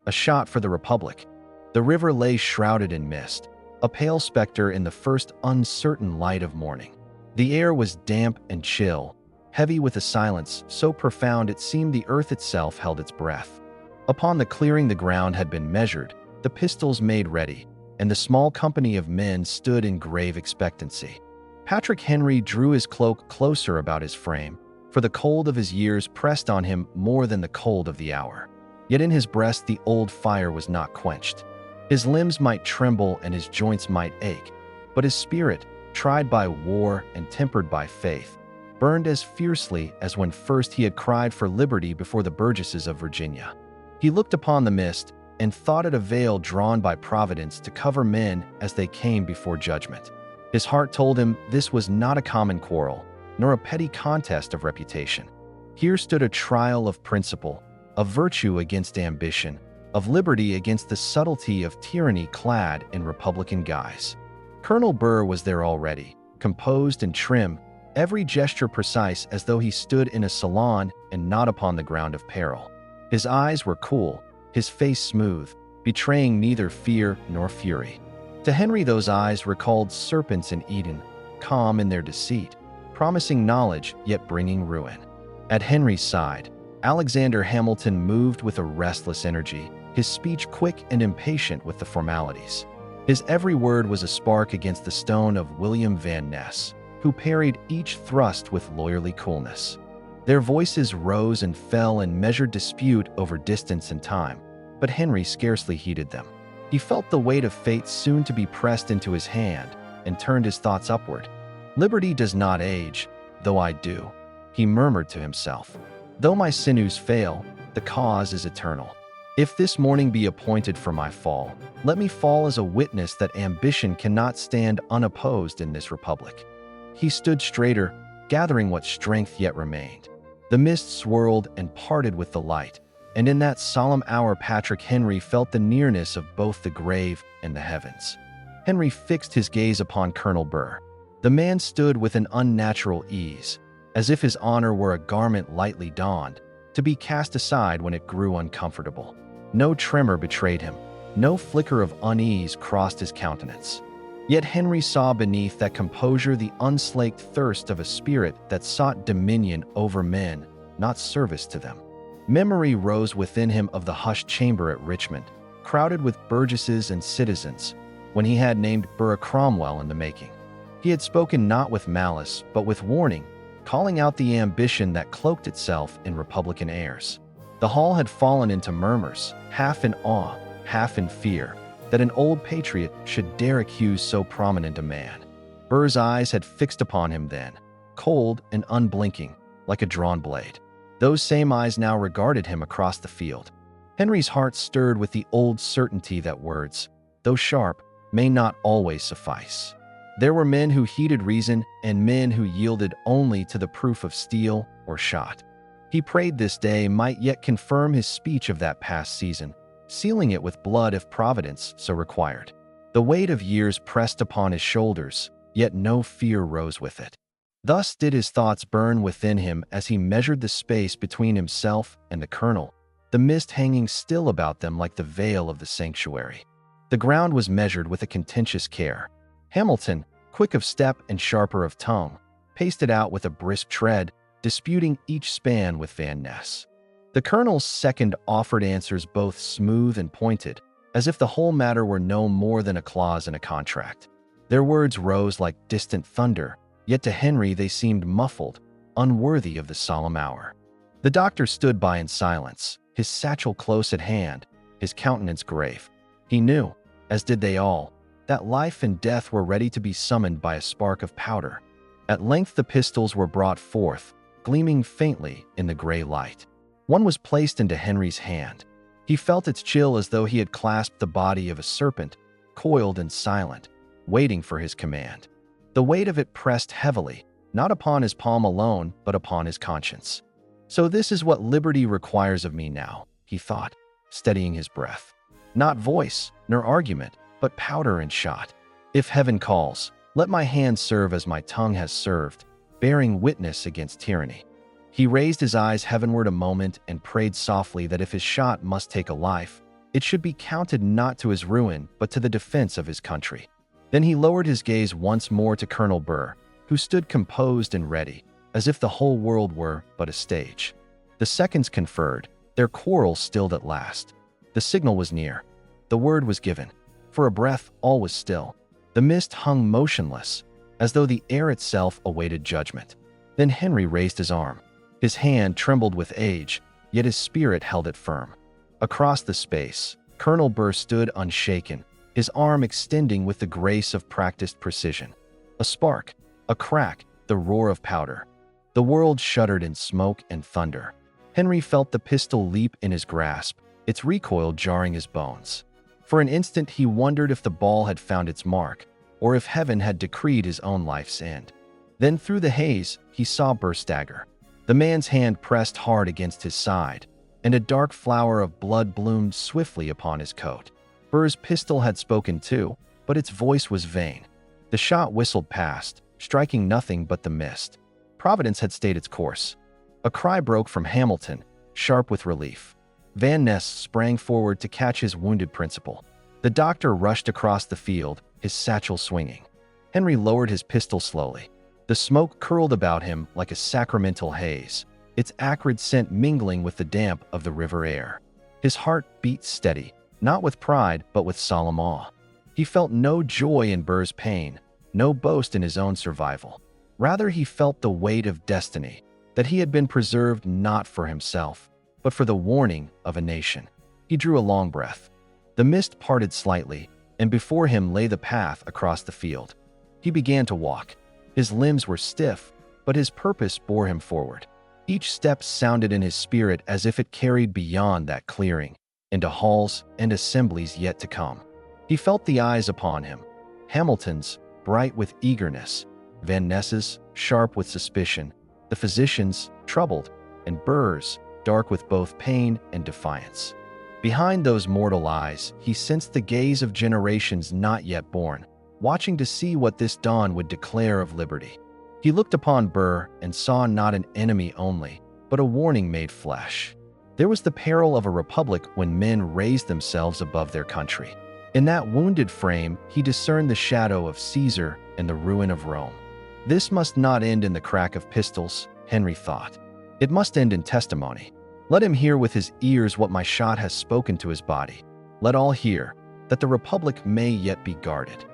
A shot for the Republic. The river lay shrouded in mist, a pale specter in the first uncertain light of morning. The air was damp and chill, heavy with a silence so profound it seemed the earth itself held its breath. Upon the clearing the ground had been measured, the pistols made ready, and the small company of men stood in grave expectancy. Patrick Henry drew his cloak closer about his frame, for the cold of his years pressed on him more than the cold of the hour. Yet in his breast the old fire was not quenched. His limbs might tremble and his joints might ache, but his spirit, tried by war and tempered by faith, burned as fiercely as when first he had cried for liberty before the burgesses of Virginia. He looked upon the mist and thought it a veil drawn by Providence to cover men as they came before judgment. His heart told him this was not a common quarrel, nor a petty contest of reputation. Here stood a trial of principle, of virtue against ambition, of liberty against the subtlety of tyranny clad in republican guise. Colonel Burr was there already, composed and trim, every gesture precise as though he stood in a salon and not upon the ground of peril. His eyes were cool, his face smooth, betraying neither fear nor fury. To Henry those eyes recalled serpents in Eden, calm in their deceit, promising knowledge yet bringing ruin. At Henry's side, Alexander Hamilton moved with a restless energy, his speech quick and impatient with the formalities. His every word was a spark against the stone of William Van Ness, who parried each thrust with lawyerly coolness. Their voices rose and fell in measured dispute over distance and time, but Henry scarcely heeded them. He felt the weight of fate soon to be pressed into his hand and turned his thoughts upward. Liberty does not age, though I do, he murmured to himself. Though my sinews fail, the cause is eternal. If this morning be appointed for my fall, let me fall as a witness that ambition cannot stand unopposed in this republic. He stood straighter, gathering what strength yet remained. The mist swirled and parted with the light, and in that solemn hour Patrick Henry felt the nearness of both the grave and the heavens. Henry fixed his gaze upon Colonel Burr. The man stood with an unnatural ease, as if his honor were a garment lightly donned, to be cast aside when it grew uncomfortable. No tremor betrayed him, no flicker of unease crossed his countenance. Yet Henry saw beneath that composure the unslaked thirst of a spirit that sought dominion over men, not service to them. Memory rose within him of the hushed chamber at Richmond, crowded with burgesses and citizens, when he had named Burr a Cromwell in the making. He had spoken not with malice, but with warning, calling out the ambition that cloaked itself in republican airs. The hall had fallen into murmurs, half in awe, half in fear, that an old patriot should dare accuse so prominent a man. Burr's eyes had fixed upon him then, cold and unblinking, like a drawn blade. Those same eyes now regarded him across the field. Henry's heart stirred with the old certainty that words, though sharp, may not always suffice. There were men who heeded reason and men who yielded only to the proof of steel or shot. He prayed this day might yet confirm his speech of that past season, sealing it with blood if Providence so required. The weight of years pressed upon his shoulders, yet no fear rose with it. Thus did his thoughts burn within him as he measured the space between himself and the colonel, the mist hanging still about them like the veil of the sanctuary. The ground was measured with a contentious care. Hamilton, quick of step and sharper of tongue, paced it out with a brisk tread, disputing each span with Van Ness. The colonel's second offered answers both smooth and pointed, as if the whole matter were no more than a clause in a contract. Their words rose like distant thunder, yet to Henry they seemed muffled, unworthy of the solemn hour. The doctor stood by in silence, his satchel close at hand, his countenance grave. He knew, as did they all, that life and death were ready to be summoned by a spark of powder. At length the pistols were brought forth, gleaming faintly in the gray light. One was placed into Henry's hand. He felt its chill as though he had clasped the body of a serpent, coiled and silent, waiting for his command. The weight of it pressed heavily, not upon his palm alone, but upon his conscience. So this is what liberty requires of me now, he thought, steadying his breath. Not voice, nor argument, but powder and shot. If heaven calls, let my hand serve as my tongue has served, bearing witness against tyranny. He raised his eyes heavenward a moment and prayed softly that if his shot must take a life, It should be counted not to his ruin, but to the defense of his country. Then he lowered his gaze once more to Colonel Burr, who stood composed and ready, as if the whole world were but a stage. The seconds conferred, their quarrel stilled at last. The signal was near. The word was given. For a breath, all was still. The mist hung motionless, as though the air itself awaited judgment. Then Henry raised his arm. His hand trembled with age, yet his spirit held it firm. Across the space, Colonel Burr stood unshaken, his arm extending with the grace of practiced precision. A spark, a crack, the roar of powder. The world shuddered in smoke and thunder. Henry felt the pistol leap in his grasp, its recoil jarring his bones. For an instant he wondered if the ball had found its mark, or if heaven had decreed his own life's end. Then through the haze, he saw Burr stagger. The man's hand pressed hard against his side, and a dark flower of blood bloomed swiftly upon his coat. Burr's pistol had spoken too, but its voice was vain. The shot whistled past, striking nothing but the mist. Providence had stayed its course. A cry broke from Hamilton, sharp with relief. Van Ness sprang forward to catch his wounded principal. The doctor rushed across the field, his satchel swinging. Henry lowered his pistol slowly. The smoke curled about him like a sacramental haze, its acrid scent mingling with the damp of the river air. His heart beat steady, not with pride, but with solemn awe. He felt no joy in Burr's pain, no boast in his own survival. Rather, he felt the weight of destiny, that he had been preserved not for himself, but for the warning of a nation. He drew a long breath. The mist parted slightly, and before him lay the path across the field. He began to walk. His limbs were stiff, but his purpose bore him forward. Each step sounded in his spirit as if it carried beyond that clearing, into halls and assemblies yet to come. He felt the eyes upon him, Hamilton's, bright with eagerness, Van Ness's, sharp with suspicion, the physician's, troubled, and Burr's, dark with both pain and defiance. Behind those mortal eyes, he sensed the gaze of generations not yet born, watching to see what this dawn would declare of liberty. He looked upon Burr and saw not an enemy only, but a warning made flesh. There was the peril of a republic when men raised themselves above their country. In that wounded frame, he discerned the shadow of Caesar and the ruin of Rome. This must not end in the crack of pistols, Henry thought. It must end in testimony. Let him hear with his ears what my shot has spoken to his body. Let all hear, that the republic may yet be guarded.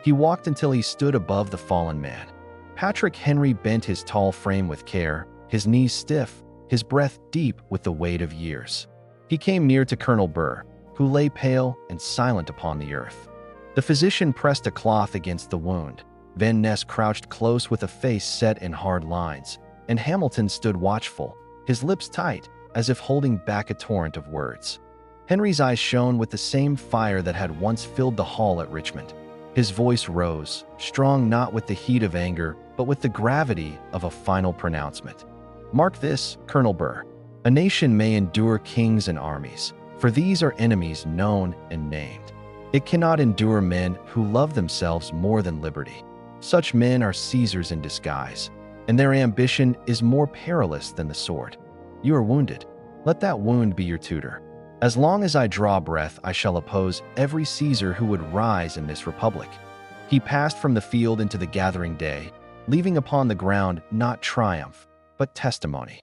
He walked until he stood above the fallen man. Patrick Henry bent his tall frame with care, his knees stiff, his breath deep with the weight of years. He came near to Colonel Burr, who lay pale and silent upon the earth. The physician pressed a cloth against the wound. Van Ness crouched close with a face set in hard lines, and Hamilton stood watchful, his lips tight, as if holding back a torrent of words. Henry's eyes shone with the same fire that had once filled the hall at Richmond. His voice rose, strong not with the heat of anger, but with the gravity of a final pronouncement. Mark this, Colonel Burr. A nation may endure kings and armies, for these are enemies known and named. It cannot endure men who love themselves more than liberty. Such men are Caesars in disguise, and their ambition is more perilous than the sword. You are wounded. Let that wound be your tutor. As long as I draw breath, I shall oppose every Caesar who would rise in this republic. He passed from the field into the gathering day, leaving upon the ground not triumph, but testimony.